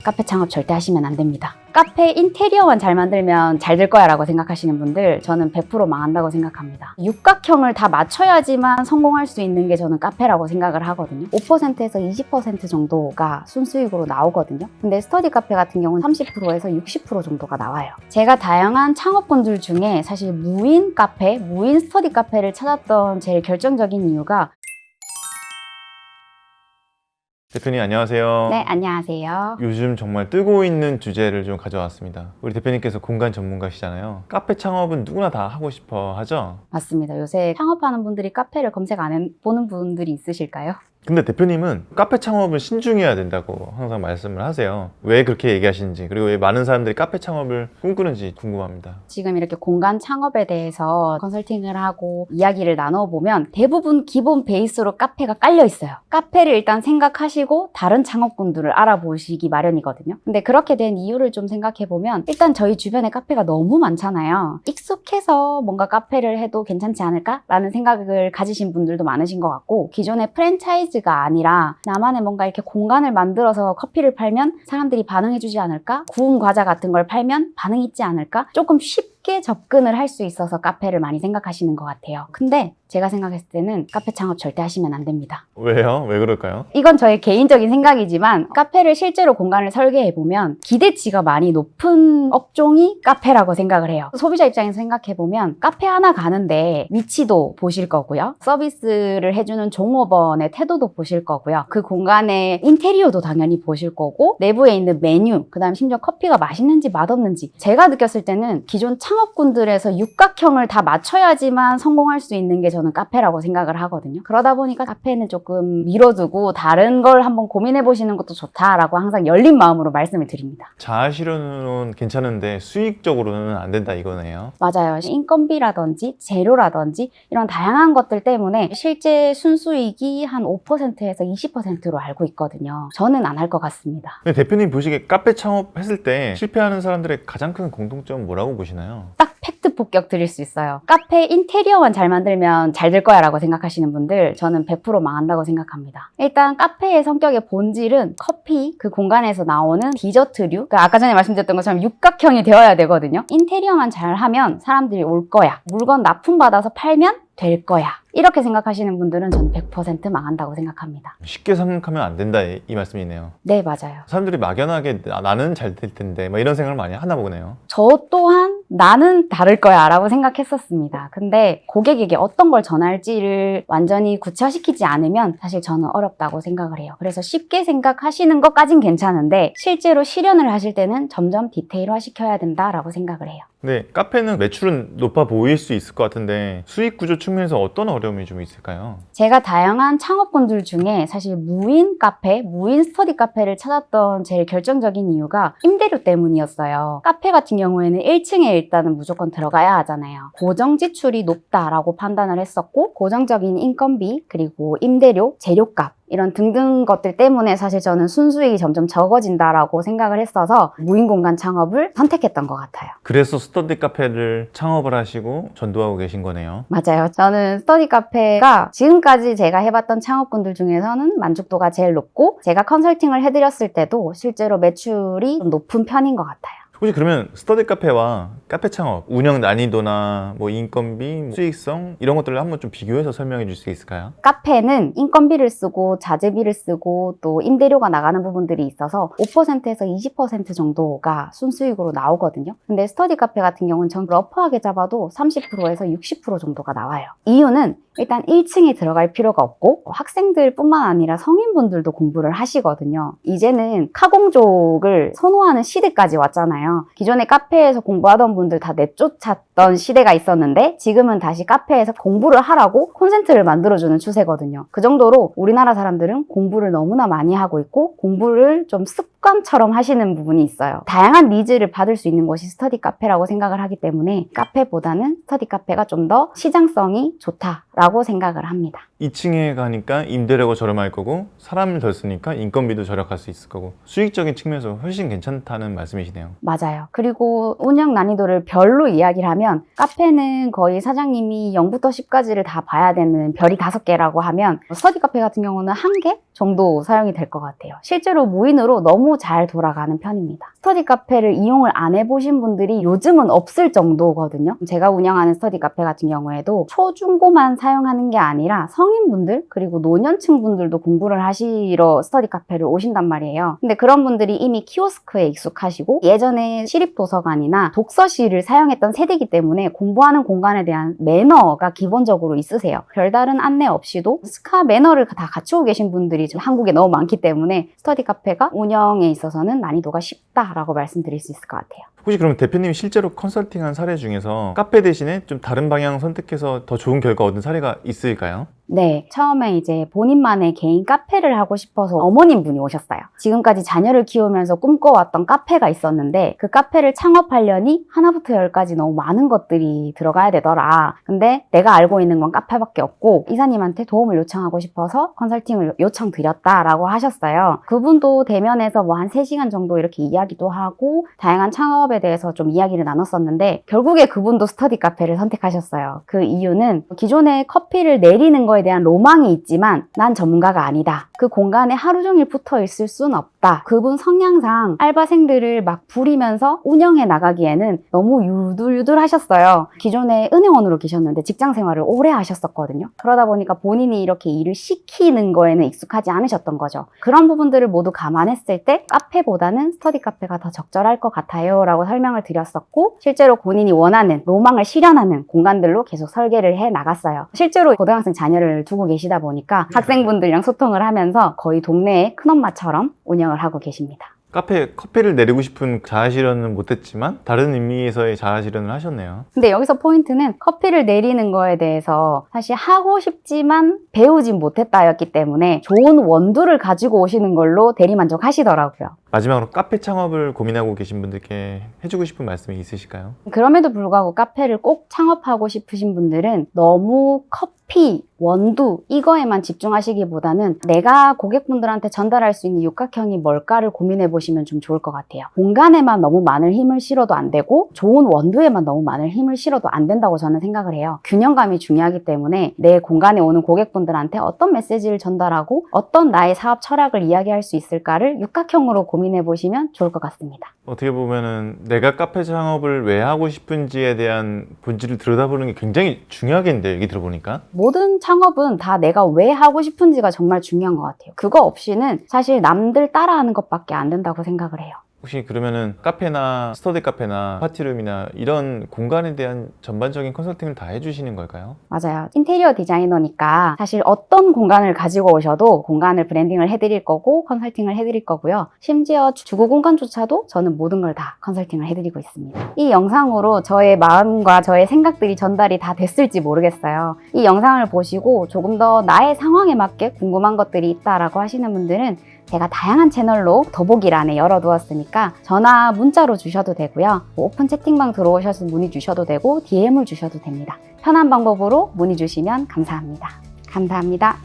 카페 창업 절대 하시면 안 됩니다. 카페 인테리어만 잘 만들면 잘 될 거야 라고 생각하시는 분들, 저는 100% 망한다고 생각합니다. 육각형을 다 맞춰야지만 성공할 수 있는 게 저는 카페라고 생각을 하거든요. 5%에서 20% 정도가 순수익으로 나오거든요. 근데 스터디 카페 같은 경우는 30%에서 60% 정도가 나와요. 제가 다양한 창업군들 중에 사실 무인 카페, 무인 스터디 카페를 찾았던 제일 결정적인 이유가 대표님 안녕하세요. 네, 안녕하세요. 요즘 정말 뜨고 있는 주제를 좀 가져왔습니다. 우리 대표님께서 공간 전문가시잖아요. 카페 창업은 누구나 다 하고 싶어 하죠? 맞습니다. 요새 창업하는 분들이 카페를 검색 안 해보는 분들이 있으실까요? 근데 대표님은 카페 창업을 신중해야 된다고 항상 말씀을 하세요. 왜 그렇게 얘기하시는지, 그리고 왜 많은 사람들이 카페 창업을 꿈꾸는지 궁금합니다. 지금 이렇게 공간 창업에 대해서 컨설팅을 하고 이야기를 나눠보면 대부분 기본 베이스로 카페가 깔려 있어요. 카페를 일단 생각하시고 다른 창업군들을 알아보시기 마련이거든요. 근데 그렇게 된 이유를 좀 생각해보면, 일단 저희 주변에 카페가 너무 많잖아요. 익숙해서 뭔가 카페를 해도 괜찮지 않을까라는 생각을 가지신 분들도 많으신 것 같고, 기존의 프랜차이즈가 아니라 나만의 뭔가 이렇게 공간을 만들어서 커피를 팔면 사람들이 반응해주지 않을까? 구운 과자 같은 걸 팔면 반응이 있지 않을까? 조금 쉽게 접근을 할 수 있어서 카페를 많이 생각하시는 것 같아요. 근데 제가 생각했을 때는 카페 창업 절대 하시면 안 됩니다. 왜요? 왜 그럴까요? 이건 저의 개인적인 생각이지만, 카페를 실제로 공간을 설계해보면 기대치가 많이 높은 업종이 카페라고 생각을 해요. 소비자 입장에서 생각해보면 카페 하나 가는데 위치도 보실 거고요. 서비스를 해주는 종업원의 태도도 보실 거고요. 그 공간의 인테리어도 당연히 보실 거고, 내부에 있는 메뉴, 그 다음 심지어 커피가 맛있는지 맛없는지. 제가 느꼈을 때는 기존 창업군들에서 육각형을 다 맞춰야지만 성공할 수 있는 게 저는 카페라고 생각을 하거든요. 그러다 보니까 카페는 조금 미뤄두고 다른 걸 한번 고민해 보시는 것도 좋다라고 항상 열린 마음으로 말씀을 드립니다. 자아실현으로는 괜찮은데 수익적으로는 안 된다 이거네요. 맞아요. 인건비라든지 재료라든지 이런 다양한 것들 때문에 실제 순수익이 한 5%에서 20%로 알고 있거든요. 저는 안 할 것 같습니다. 근데 대표님 보시기에 카페 창업했을 때 실패하는 사람들의 가장 큰 공통점은 뭐라고 보시나요? 딱 팩트 폭격 드릴 수 있어요. 카페 인테리어만 잘 만들면 잘 될 거야 라고 생각하시는 분들, 저는 100% 망한다고 생각합니다. 일단 카페의 성격의 본질은 커피, 그 공간에서 나오는 디저트류, 그러니까 아까 전에 말씀드렸던 것처럼 육각형이 되어야 되거든요. 인테리어만 잘하면 사람들이 올 거야. 물건 납품받아서 팔면 될 거야. 이렇게 생각하시는 분들은 저는 100% 망한다고 생각합니다. 쉽게 생각하면 안 된다 이 말씀이네요. 네, 맞아요. 사람들이 막연하게 나는 잘 될 텐데 막 이런 생각을 많이 하나 보네요. 저 또한 나는 다를 거야 라고 생각했었습니다. 근데 고객에게 어떤 걸 전할지를 완전히 구체화시키지 않으면 사실 저는 어렵다고 생각을 해요. 그래서 쉽게 생각하시는 것까진 괜찮은데 실제로 실현을 하실 때는 점점 디테일화 시켜야 된다라고 생각을 해요. 근데 카페는 매출은 높아 보일 수 있을 것 같은데 수익 구조 측면에서 어떤 어려움이 좀 있을까요? 제가 다양한 창업군들 중에 사실 무인 카페, 무인 스터디 카페를 찾았던 제일 결정적인 이유가 임대료 때문이었어요. 카페 같은 경우에는 1층에 일단은 무조건 들어가야 하잖아요. 고정 지출이 높다라고 판단을 했었고, 고정적인 인건비, 그리고 임대료, 재료값, 이런 등등 것들 때문에 사실 저는 순수익이 점점 적어진다라고 생각을 했어서 무인 공간 창업을 선택했던 것 같아요. 그래서 스터디 카페를 창업을 하시고 전도하고 계신 거네요. 맞아요. 저는 스터디 카페가 지금까지 제가 해봤던 창업군들 중에서는 만족도가 제일 높고, 제가 컨설팅을 해드렸을 때도 실제로 매출이 좀 높은 편인 것 같아요. 혹시 그러면 스터디 카페와 카페 창업 운영 난이도나 뭐 인건비, 뭐 수익성 이런 것들을 한번 좀 비교해서 설명해 줄 수 있을까요? 카페는 인건비를 쓰고 자재비를 쓰고 또 임대료가 나가는 부분들이 있어서 5%에서 20% 정도가 순수익으로 나오거든요. 근데 스터디 카페 같은 경우는 전 러프하게 잡아도 30%에서 60% 정도가 나와요. 이유는 일단 1층에 들어갈 필요가 없고, 학생들뿐만 아니라 성인분들도 공부를 하시거든요. 이제는 카공족을 선호하는 시대까지 왔잖아요. 기존에 카페에서 공부하던 분들 다 내쫓았던 시대가 있었는데, 지금은 다시 카페에서 공부를 하라고 콘센트를 만들어주는 추세거든요. 그 정도로 우리나라 사람들은 공부를 너무나 많이 하고 있고, 공부를 좀 습관처럼 하시는 부분이 있어요. 다양한 니즈를 받을 수 있는 곳이 스터디 카페라고 생각을 하기 때문에 카페보다는 스터디 카페가 좀 더 시장성이 좋다라고 생각을 합니다. 2층에 가니까 임대료가 저렴할 거고 사람을 덜 쓰니까 인건비도 절약할 수 있을 거고 수익적인 측면에서 훨씬 괜찮다는 말씀이시네요. 맞아요. 그리고 운영 난이도를 별로 이야기를 하면, 카페는 거의 사장님이 0부터 10까지를 다 봐야 되는 별이 5개라고 하면, 스터디 카페 같은 경우는 1개 정도 사용이 될 것 같아요. 실제로 무인으로 너무 너무 잘 돌아가는 편입니다. 스터디 카페를 이용을 안 해보신 분들이 요즘은 없을 정도거든요. 제가 운영하는 스터디 카페 같은 경우에도 초중고만 사용하는 게 아니라 성인분들 그리고 노년층 분들도 공부를 하시러 스터디 카페를 오신단 말이에요. 근데 그런 분들이 이미 키오스크에 익숙하시고 예전에 시립도서관이나 독서실을 사용했던 세대이기 때문에 공부하는 공간에 대한 매너가 기본적으로 있으세요. 별다른 안내 없이도 스카 매너를 다 갖추고 계신 분들이 지금 한국에 너무 많기 때문에 스터디 카페가 운영에 있어서는 난이도가 쉽다라고 말씀드릴 수 있을 것 같아요. 혹시 그럼 대표님이 실제로 컨설팅한 사례 중에서 카페 대신에 좀 다른 방향 선택해서 더 좋은 결과 얻은 사례가 있을까요? 네, 처음에 이제 본인만의 개인 카페를 하고 싶어서 어머님 분이 오셨어요. 지금까지 자녀를 키우면서 꿈꿔왔던 카페가 있었는데 그 카페를 창업하려니 하나부터 열까지 너무 많은 것들이 들어가야 되더라. 근데 내가 알고 있는 건 카페밖에 없고 이사님한테 도움을 요청하고 싶어서 컨설팅을 요청드렸다라고 하셨어요. 그분도 대면에서 뭐 한 3시간 정도 이렇게 이야기도 하고 다양한 창업에 대해서 좀 이야기를 나눴었는데 결국에 그분도 스터디 카페를 선택하셨어요. 그 이유는 기존에 커피를 내리는 거에 대한 로망이 있지만 난 전문가가 아니다. 그 공간에 하루 종일 붙어 있을 순 없다. 그분 성향상 알바생들을 막 부리면서 운영해 나가기에는 너무 유들유들하셨어요. 기존에 은행원으로 계셨는데 직장 생활을 오래 하셨었거든요. 그러다 보니까 본인이 이렇게 일을 시키는 거에는 익숙하지 않으셨던 거죠. 그런 부분들을 모두 감안했을 때 카페보다는 스터디 카페가 더 적절할 것 같아요 라고 설명을 드렸었고 실제로 본인이 원하는 로망을 실현하는 공간들로 계속 설계를 해 나갔어요. 실제로 고등학생 자녀를 두고 계시다 보니까 학생분들이랑 소통을 하면서 거의 동네의 큰엄마처럼 운영을 하고 계십니다. 카페에 커피를 내리고 싶은 자아실현은 못했지만 다른 의미에서의 자아실현을 하셨네요. 근데 여기서 포인트는 커피를 내리는 거에 대해서 사실 하고 싶지만 배우진 못했다였기 때문에 좋은 원두를 가지고 오시는 걸로 대리만족 하시더라고요. 마지막으로 카페 창업을 고민하고 계신 분들께 해주고 싶은 말씀이 있으실까요? 그럼에도 불구하고 카페를 꼭 창업하고 싶으신 분들은 너무 커피, 원두 이거에만 집중하시기보다는 내가 고객분들한테 전달할 수 있는 육각형이 뭘까를 고민해 보시면 좀 좋을 것 같아요. 공간에만 너무 많은 힘을 실어도 안 되고 좋은 원두에만 너무 많은 힘을 실어도 안 된다고 저는 생각을 해요. 균형감이 중요하기 때문에 내 공간에 오는 고객분들한테 어떤 메시지를 전달하고 어떤 나의 사업 철학을 이야기할 수 있을까를 육각형으로 고민해 보시면 좋을 것 같습니다. 어떻게 보면은 내가 카페 창업을 왜 하고 싶은지에 대한 본질을 들여다보는 게 굉장히 중요하겠는데 얘기 들어보니까 모든 창업은 다 내가 왜 하고 싶은지가 정말 중요한 것 같아요. 그거 없이는 사실 남들 따라하는 것밖에 안 된다고 생각을 해요. 혹시 그러면은 카페나 스터디 카페나 파티룸이나 이런 공간에 대한 전반적인 컨설팅을 다 해주시는 걸까요? 맞아요. 인테리어 디자이너니까 사실 어떤 공간을 가지고 오셔도 공간을 브랜딩을 해드릴 거고 컨설팅을 해드릴 거고요. 심지어 주거 공간조차도 저는 모든 걸 다 컨설팅을 해드리고 있습니다. 이 영상으로 저의 마음과 저의 생각들이 전달이 다 됐을지 모르겠어요. 이 영상을 보시고 조금 더 나의 상황에 맞게 궁금한 것들이 있다라고 하시는 분들은 제가 다양한 채널로 더보기란에 열어두었으니까 전화, 문자로 주셔도 되고요. 오픈 채팅방 들어오셔서 문의 주셔도 되고 DM을 주셔도 됩니다. 편한 방법으로 문의 주시면 감사합니다. 감사합니다.